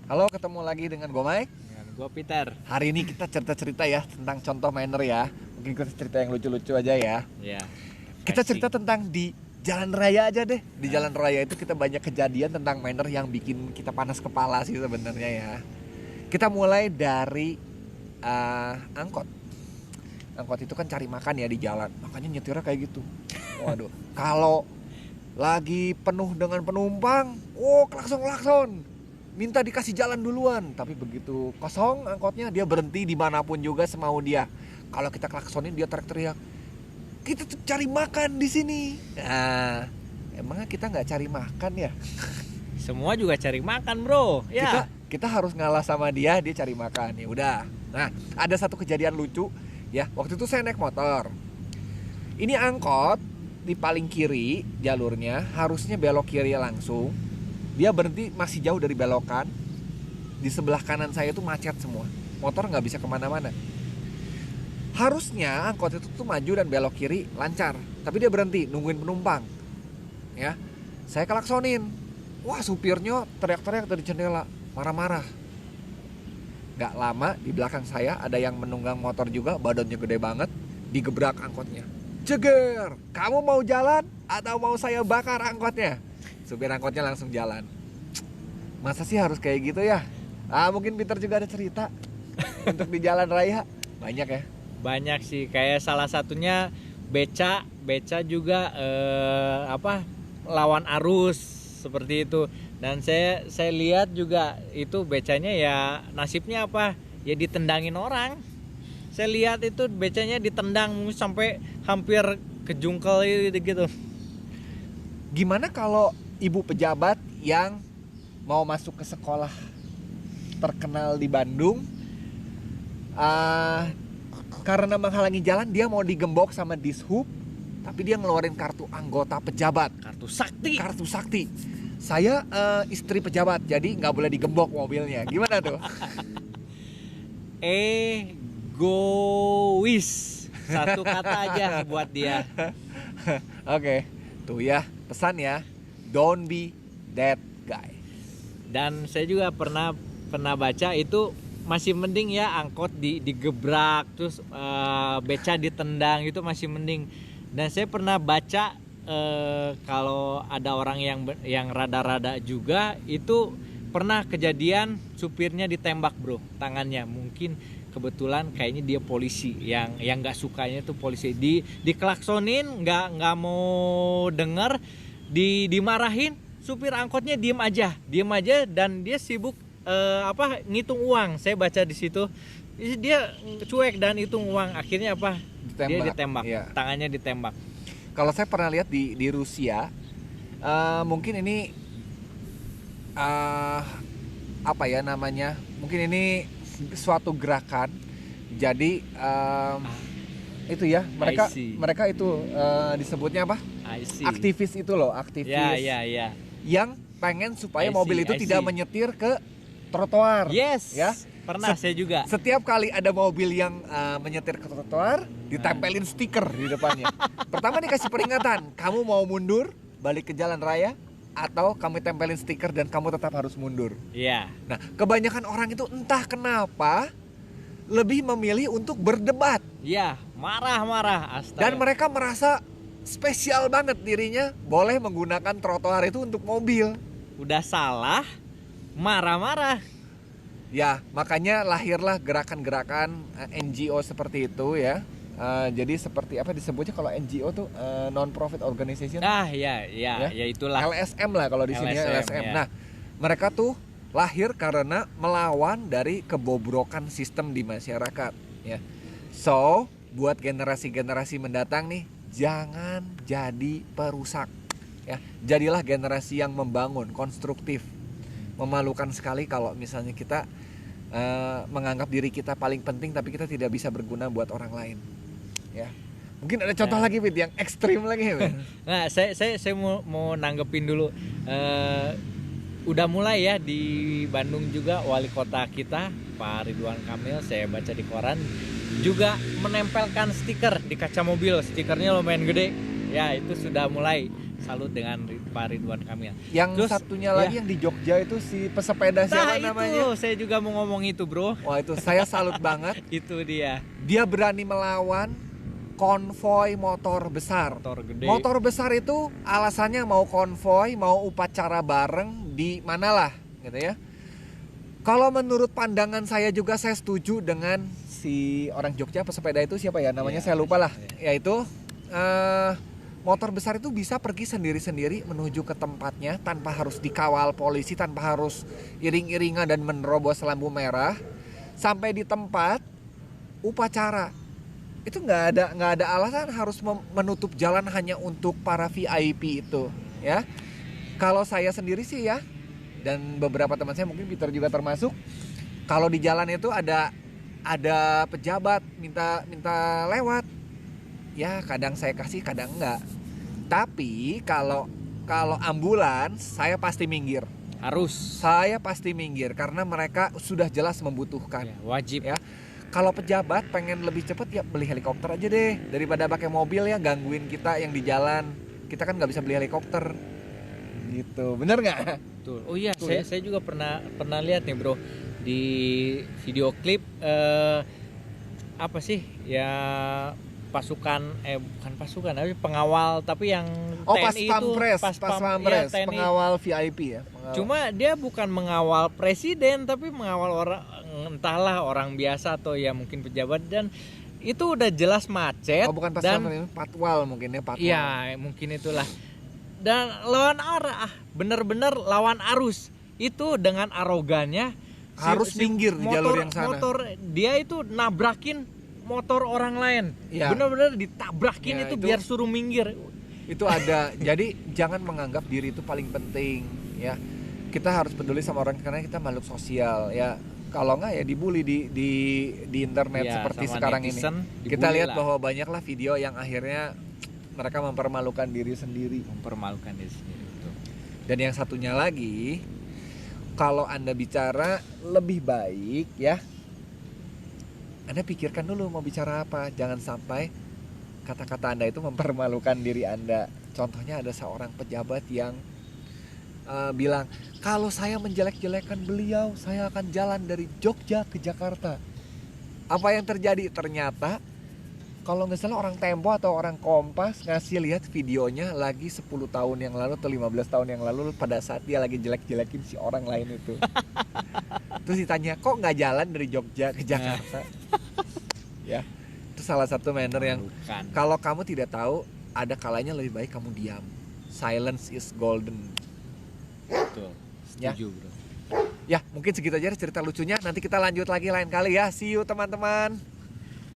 Halo, ketemu lagi dengan gue Mike. Dengan gue Peter. Hari ini kita cerita-cerita ya tentang contoh manner ya. Mungkin kita cerita yang lucu-lucu aja ya. Ya. Kita cerita tentang di jalan raya aja deh. Di jalan raya itu kita banyak kejadian tentang manner yang bikin kita panas kepala sih sebenarnya ya. Kita mulai dari angkot. Angkot itu kan cari makan ya di jalan. Makanya nyetirnya kayak gitu. Waduh. Kalau lagi penuh dengan penumpang, klakson. Minta dikasih jalan duluan, tapi begitu kosong angkotnya dia berhenti dimanapun juga semau dia. Kalau kita klaksonin dia teriak-teriak, kita tuh cari makan di sini. Nah, emangnya kita nggak cari makan ya? Semua juga cari makan bro. Ya. Kita harus ngalah sama dia cari makan ya udah. Nah, ada satu kejadian lucu ya. Waktu itu saya naik motor. Ini angkot di paling kiri jalurnya harusnya belok kiri langsung. Dia berhenti masih jauh dari belokan. Di sebelah kanan saya tuh macet semua. Motor nggak bisa kemana-mana. Harusnya angkot itu tuh maju dan belok kiri lancar. Tapi dia berhenti nungguin penumpang. Ya, saya klaksonin. Wah, supirnya teriak-teriak dari jendela, marah-marah. Gak lama di belakang saya ada yang menunggang motor juga, badannya gede banget. Digebrak angkotnya. Ceger, kamu mau jalan atau mau saya bakar angkotnya? Supir angkotnya langsung jalan. Masa sih harus kayak gitu ya? Mungkin Peter juga ada cerita untuk di jalan raya. Banyak ya? Banyak sih, kayak salah satunya beca juga lawan arus seperti itu. Dan saya lihat juga itu becanya ya nasibnya apa? Ya ditendangin orang. Saya lihat itu becanya ditendang sampai hampir kejungkel gitu. Gimana kalau ibu pejabat yang mau masuk ke sekolah terkenal di Bandung, karena menghalangi jalan dia mau digembok sama dishub, tapi dia ngeluarin kartu anggota pejabat, kartu sakti. Saya istri pejabat, jadi nggak boleh digembok mobilnya. Gimana tuh? Egois, satu kata aja buat dia. Oke, tuh ya pesan ya. Don't be that guy. Dan saya juga pernah baca itu masih mending ya angkot digebrak terus beca ditendang itu masih mending. Dan saya pernah baca kalau ada orang yang rada-rada juga itu pernah kejadian supirnya ditembak bro tangannya. Mungkin kebetulan kayaknya dia polisi yang nggak sukanya tuh polisi diklaksonin nggak mau denger. Dimarahin, supir angkotnya diem aja dan dia sibuk ngitung uang. Saya baca di situ dia cuek dan hitung uang, akhirnya dia ditembak ya. Tangannya ditembak. Kalau saya pernah lihat di Rusia, mungkin ini mungkin ini suatu gerakan. Jadi itu ya mereka itu disebutnya apa? Aktivis itu loh, aktivis. Ya. Yang pengen supaya mobil itu tidak menyetir ke trotoar. Yes. Ya. Pernah saya juga. Setiap kali ada mobil yang menyetir ke trotoar, ditempelin stiker di depannya. Pertama dikasih peringatan, kamu mau mundur, balik ke jalan raya, atau kami tempelin stiker dan kamu tetap harus mundur. Iya. Nah, kebanyakan orang itu entah kenapa lebih memilih untuk berdebat. Iya, marah-marah. Astaga. Dan mereka merasa spesial banget dirinya boleh menggunakan trotoar itu untuk mobil. Udah salah, marah-marah. Ya, makanya lahirlah gerakan-gerakan NGO seperti itu ya. Jadi seperti apa disebutnya kalau NGO tuh non-profit organization. Ya itulah. LSM lah kalau di sini LSM. Ya. Nah, mereka tuh lahir karena melawan dari kebobrokan sistem di masyarakat ya. So, buat generasi-generasi mendatang nih, jangan jadi perusak ya. Jadilah generasi yang membangun, konstruktif. Memalukan sekali kalau misalnya kita menganggap diri kita paling penting tapi kita tidak bisa berguna buat orang lain ya. Mungkin ada contoh lagi Fit yang ekstrim lagi ya. Nah, saya mau nanggepin dulu. Udah mulai ya di Bandung juga wali kota kita Pak Ridwan Kamil, saya baca di koran juga menempelkan stiker di kaca mobil. Stikernya lumayan gede ya, itu sudah mulai. salut dengan Pak Ridwan Kamil. Yang Terus, satunya lagi yang di Jogja itu si pesepeda siapa namanya? Itu saya juga mau ngomong itu, Bro. Wah, itu saya salut banget. Itu dia. Dia berani melawan konvoi motor besar. Motor gede. Motor besar itu alasannya mau konvoi, mau upacara bareng di manalah, gitu ya. Kalau menurut pandangan saya juga saya setuju dengan si orang Jogja pesepeda itu siapa ya namanya, saya lupa lah. Yaitu motor besar itu bisa pergi sendiri-sendiri menuju ke tempatnya tanpa harus dikawal polisi, tanpa harus iring-iringan dan menerobos lampu merah. Sampai di tempat upacara itu nggak ada alasan harus menutup jalan hanya untuk para VIP itu, ya. Kalau saya sendiri sih ya, dan beberapa teman saya mungkin Peter juga termasuk, kalau di jalan itu ada pejabat minta lewat, ya kadang saya kasih kadang enggak. Tapi kalau ambulans saya pasti minggir. Saya pasti minggir karena mereka sudah jelas membutuhkan. Ya, wajib ya. Kalau pejabat pengen lebih cepat ya beli helikopter aja deh, daripada pakai mobil ya gangguin kita yang di jalan. Kita kan nggak bisa beli helikopter. Gitu. Bener nggak? Betul. Oh iya, saya juga pernah lihat nih, Bro, di video klip apa sih ya, pasukan bukan pasukan tapi pengawal, tapi yang TNI itu pas pampres, ya, pengawal VIP ya. Cuma dia bukan mengawal presiden tapi mengawal orang, entahlah orang biasa atau ya mungkin pejabat, dan itu udah jelas macet. Oh, bukan pas pampres, patwal mungkin ya, patwal. Iya, mungkin itulah. Dan lawan arah, bener-bener lawan arus. Itu dengan arogannya harus minggir di jalur yang sana. Motor dia itu nabrakin motor orang lain, ya. Bener-bener ditabrakin, ya, itu biar suruh minggir. Itu ada. Jadi jangan menganggap diri itu paling penting, ya. Kita harus peduli sama orang karena kita makhluk sosial, ya. Kalau nggak ya dibully di internet ya, seperti sekarang ini. Kita lihat bahwa banyaklah video yang akhirnya mereka mempermalukan diri sendiri. Betul. Dan yang satunya lagi, kalau Anda bicara lebih baik ya, Anda pikirkan dulu mau bicara apa. Jangan sampai kata-kata Anda itu mempermalukan diri Anda. Contohnya ada seorang pejabat yang bilang, kalau saya menjelek-jelekan beliau, saya akan jalan dari Jogja ke Jakarta. Apa yang terjadi? Ternyata kalau misalnya orang Tempo atau orang Kompas ngasih lihat videonya lagi 10 tahun yang lalu atau 15 tahun yang lalu, pada saat dia lagi jelek-jelekin si orang lain itu. Terus ditanya, kok nggak jalan dari Jogja ke Jakarta? Ya, itu salah satu manner yang kalau kamu tidak tahu, ada kalanya lebih baik kamu diam. Silence is golden. Betul. Setuju, Bro. Ya, mungkin segitu aja cerita lucunya. Nanti kita lanjut lagi lain kali ya. See you teman-teman.